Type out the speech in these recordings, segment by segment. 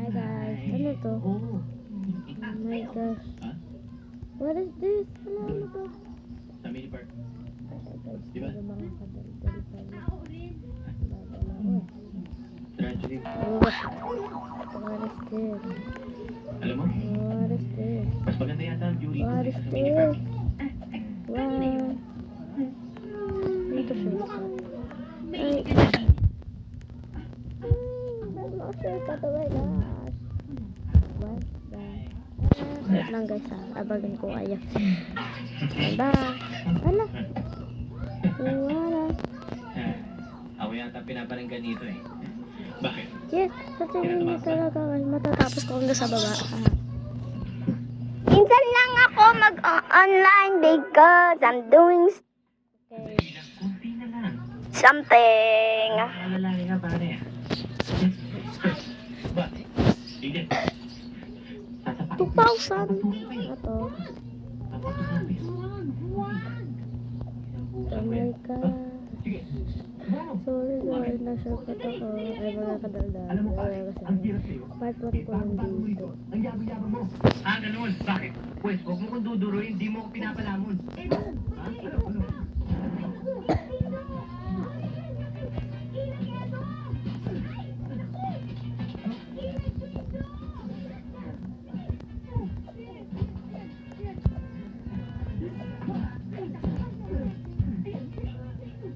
Hi guys, ano to? Oh my gosh. What is this? Ano to? Family park. Guys, Diba? ano mga kadal-dal pala. Dadala ko eh. Tragedy. Oh, what is this? Alam mo, What is this? mas maganda yata ang view rito What is kaysa sa mini park. this? Wow. Dito siya. Ay. That's not sure ka to, my gosh. What the? Wait lang guys ha. Abagan ko ayak. Diba? Ala. Wala. Ako yata pinaparinggan nito eh. Bakit? Yes, sa tingin niyo talaga guys. Matatapos ko hanggang sa baba. Minsan lang ako mag-online because I'm doing Kunti na lang. something. Malalaki ka pare. Bakit? Hindi. 2,000. Ito. Oh my God. Sorry, na-shortcut ako. Ay, mga kadaldal. Alam mo pare, ang Kasi hirap sa'yo. part 1 ko nandito. Ang yabang-yabang mo. Ah, ganun. Bakit? Pues, huwag mo kong duduruin, di mo ko pinapalamon. Ha? Ano?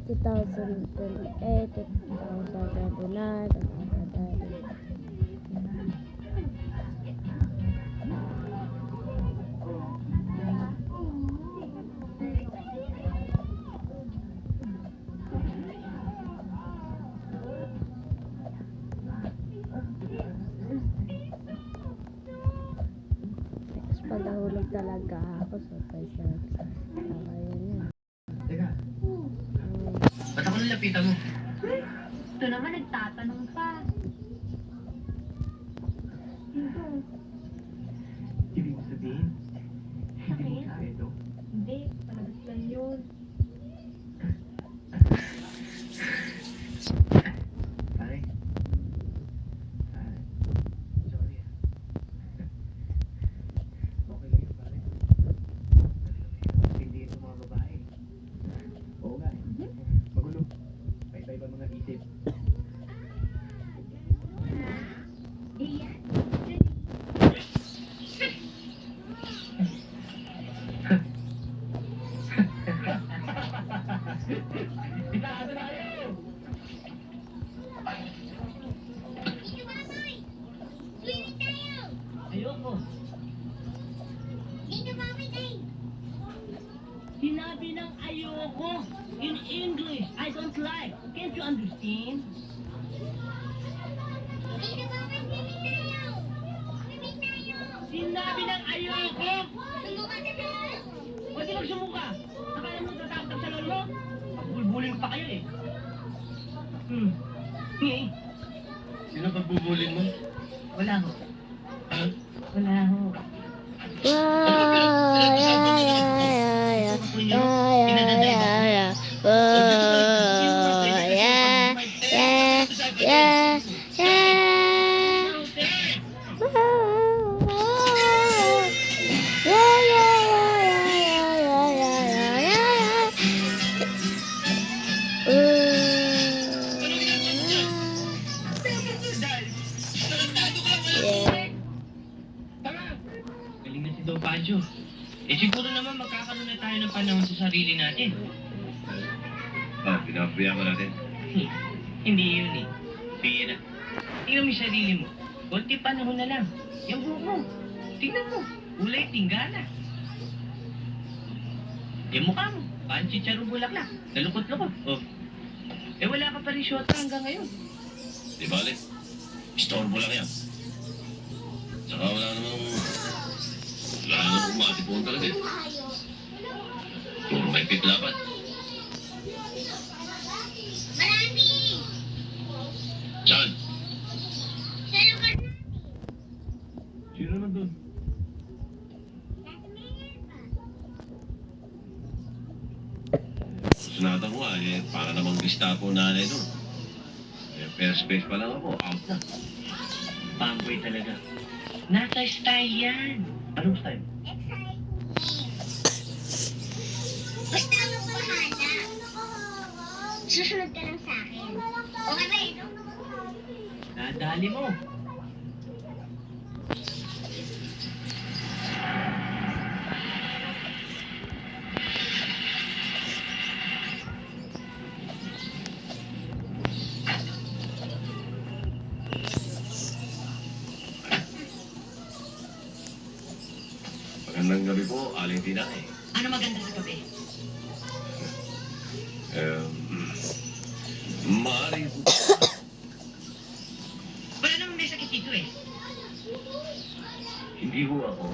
2028, 2029, tapos pag nahulog talaga ako sa paysa. Ayun yun. Teka, ba't ako nilapitan mo? Ito naman nagtatanong pa. Ibig mo sabihin, hindi mo kaya ito? Hindi, palabas lang yun. Pare. Sorry ah. Okay lang yun, pare. Hindi ito mga babae. Oo nga eh. Magulo. Iba-iba mga isip. Iyan. Itaas na tayo! Ayoko. Sinabi ng ayoko in English. I don't like. Can't you understand? Sinabi ng ayoko. Pwede magsumuka. Akala mo tatakot sa lolo mo? Bulbulin pa kayo eh. Eh, Sino pagbubulin mo? wala ho. Ha? Wala ho. Wow, yeah. Galing na si Don Pancho. Eh siguro naman magkakaroon na tayo ng panahon sa sarili natin. Pinapabayaan ko natin. Hindi yun eh. Sige na. Tingnan mo yung sarili mo. Konti panahon na lang. Yung buhok mo. Tingnan mo. Ulay tinggana. Yung mukha mo. Panchicharo bulaklak. Nalukot-lukot. Oh. Eh wala ka pa rin syota hanggang ngayon. Di bale, istorbo lang yan. Saka wala namang umatipon talaga eh. Puro may pitlapan. Saan? Sino naman doon? Sunatan ko nga eh, para namang Gestapo nanay doon. Eh, first base pa lang ako, out na. Pamboy talaga. Nasa style yan. Anong style? Basta mo bahala. Susunod ka lang sa akin. Okay ba yun? Nadali mo. Magandang gabi po, Aling Tinay. Ano maganda sa gabi? Maaari po. Wala namang may sakit dito eh. Hindi ho ako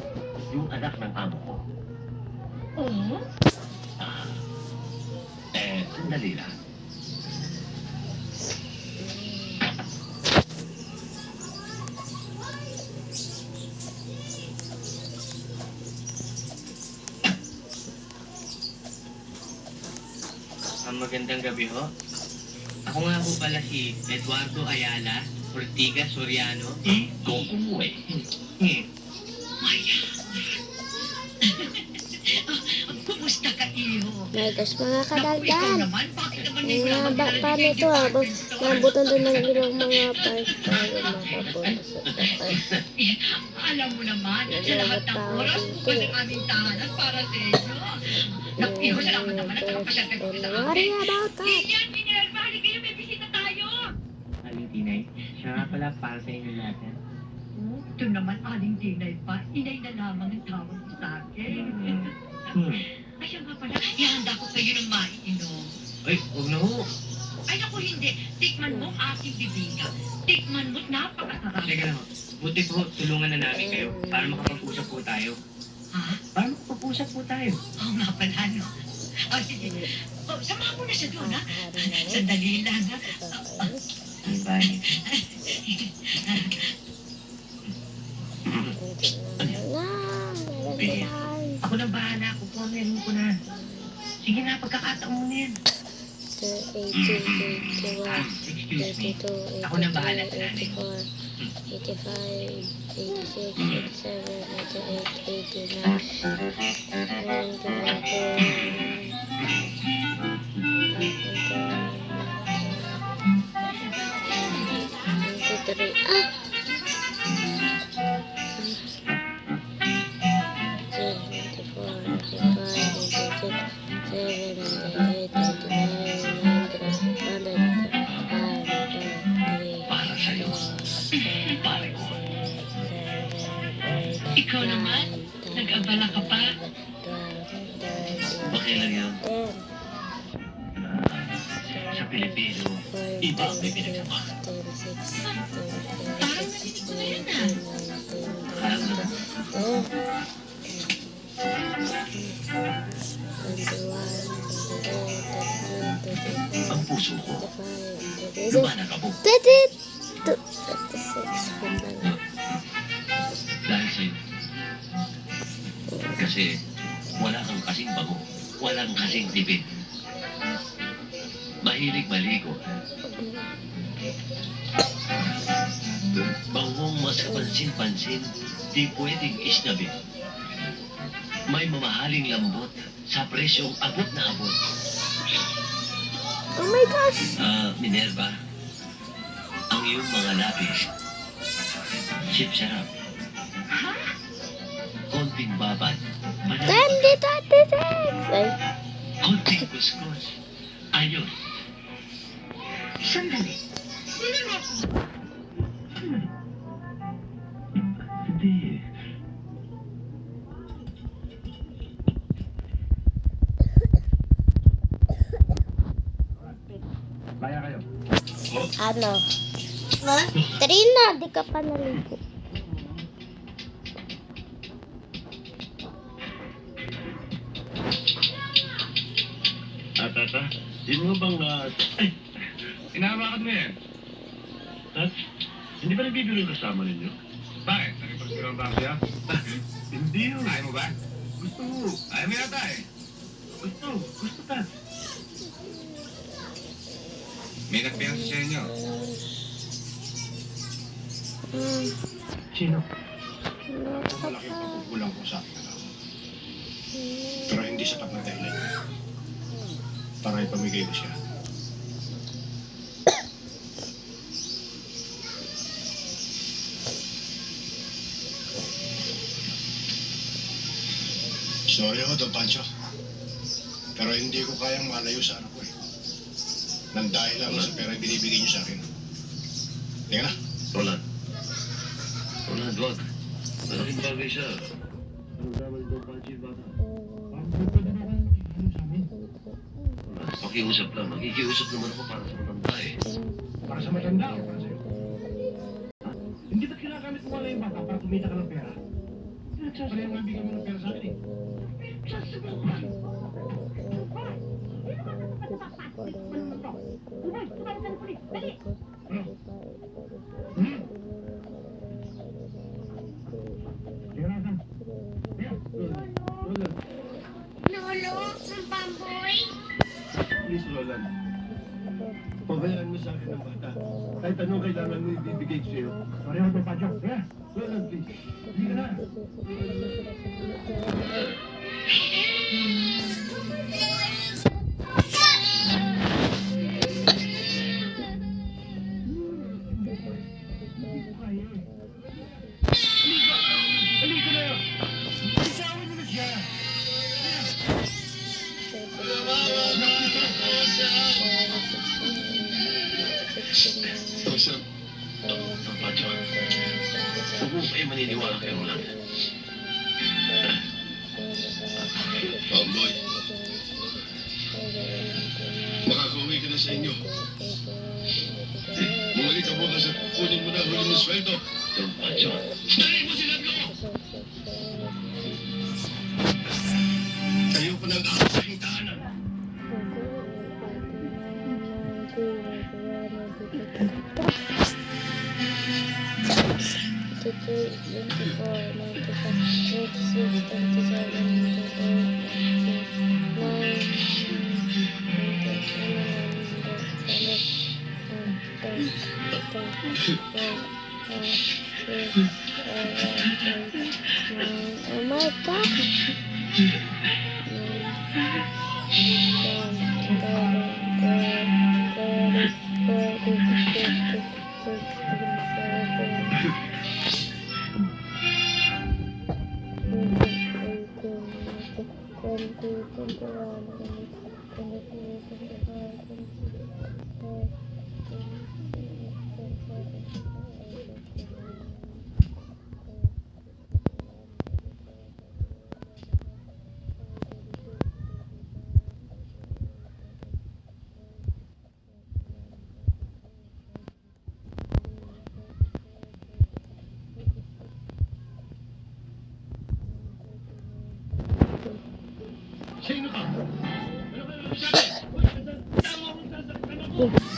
yung anak ng amo ko. Oo? Ah, sandali lang. Magandang gabi ho. Ako nga po pala si Eduardo Ayala, Ortigas Soriano. Kung eh. Kumusta ka, iho? Megas mga Naku, ikaw kadaldan. naman, bakit naman Ang haba pa nito ah. Mabutan doon ng ilang mga part tayo makapunta sa taas. Alam mo naman, sa lahat ng oras, bukas ang aming tahanan para sa inyo. Naku, iho, salamat naman at nakapasyal ka dito sa Don't worry amin. about that. Iyan, Minerva, halika kayo, may bisita tayo. Aling Tinay, siya nga pala para sa inyo lahat. Ito naman, aling dinay pa. Inay na lamang ang tawag mo sa akin. Ay, siya nga pala, ihanda ko sa'yo ng maiinom. Ay, huwag na ho. Ay, naku, hindi. Tikman mo ang aking bibingka. Tikman mo't napakasarap. Teka lang ho. Buti po, tulungan na namin kayo para makapag-usap po tayo. Ha? Para makapag-usap po tayo. Oo nga pala, no? O, sige. O, samahan mo na siya doon, ha? Sandali lang, ha? Bye. Ako na bahala. Kukunin ko na. Sige na, pagkakataon mo na yan. 18, 21, Excuse me. 22, Ako na bahala sa nanay mo. 84, 85, 86, 87, 88, 89, 90, 91, 92, 93. Ah! 94, 95, 96, 97, 98, 99, 100, 103. Para sa'yo. Pare ko. Ikaw naman, nag-abala ka pa? Okay lang yan. Sa Pilipino, iba ang may pinagsama. Parang narinig ko na yan, ah. Ang puso ko, 26, lumanak ako. 26. Dahil sa'yo. Kasi wala kang kasing bago. Walang kasing tipid. Mahilig maligo. Bangong mas kapansin-pansin, di pwedeng isnabi. May mamahaling lambot sa presyong abot na abot. Oh my gosh! Minerva, ang iyong mga lapis, sip-sarap, konting babad, panahon, 2026! Ay, konting kuskus, ayos. Sandali. Sino na ako? Hindi. Baya kayo. ano? Trina, di ka pa naligo. Tata, di mo bang Inahawakan mo yan. hindi ba nagbibiro yung kasama ninyo? Bakit? Nakipagsilang ba siya? Hindi yun. Ayaw mo ba? Gusto mo. Ayaw mo yata eh. Gusto ta. May nagpiyansa sa inyo. Sino? Nasa Malaking pa. pagkukulang ko sa aking anak. Pero hindi sapat na dahilan para ipamigay ko siya. Sorry ako, Don Pancho. Pero hindi ko kayang malayo sa anak ko eh. Nang dahil lang sa pera binibigay niyo sa akin. Tingnan na. Roland. Roland, wag. Malaking bagay siya. Anong tama ni Don Pancho yung bata? Pakiusap lang. Makikiusap naman ako para sa matanda eh. Para sa matanda o para sa'yo? Hindi ba't kinagamit mo wala yung bata para kumita ka ng pera? Pinagsasaya nga bigyan mo ng pera sa akin eh. Lolo, ang bamboy. Please, Roland. Pabayaan mo sa akin ang bata. Kahit anong kailangan mo ibibigay ko sa'yo. Pareho to, Pacho. Kaya, Roland, please. Hindi ka na. Halika na! Bitawan mo na siya! Joseph. Don Pancho. Huwag mo kayo maniniwala kay Roland. Pamboy, makakauwi ka na sa inyo. Bumalik ka bukas at kunin mo na huli mo sweldo. Don Pancho. Dali mo sinabi ko! Ayoko nang ako sa iyong tahanan. Oh my God! Sino ka? Ano ka naman sa akin? Tama akong sasaktan ako!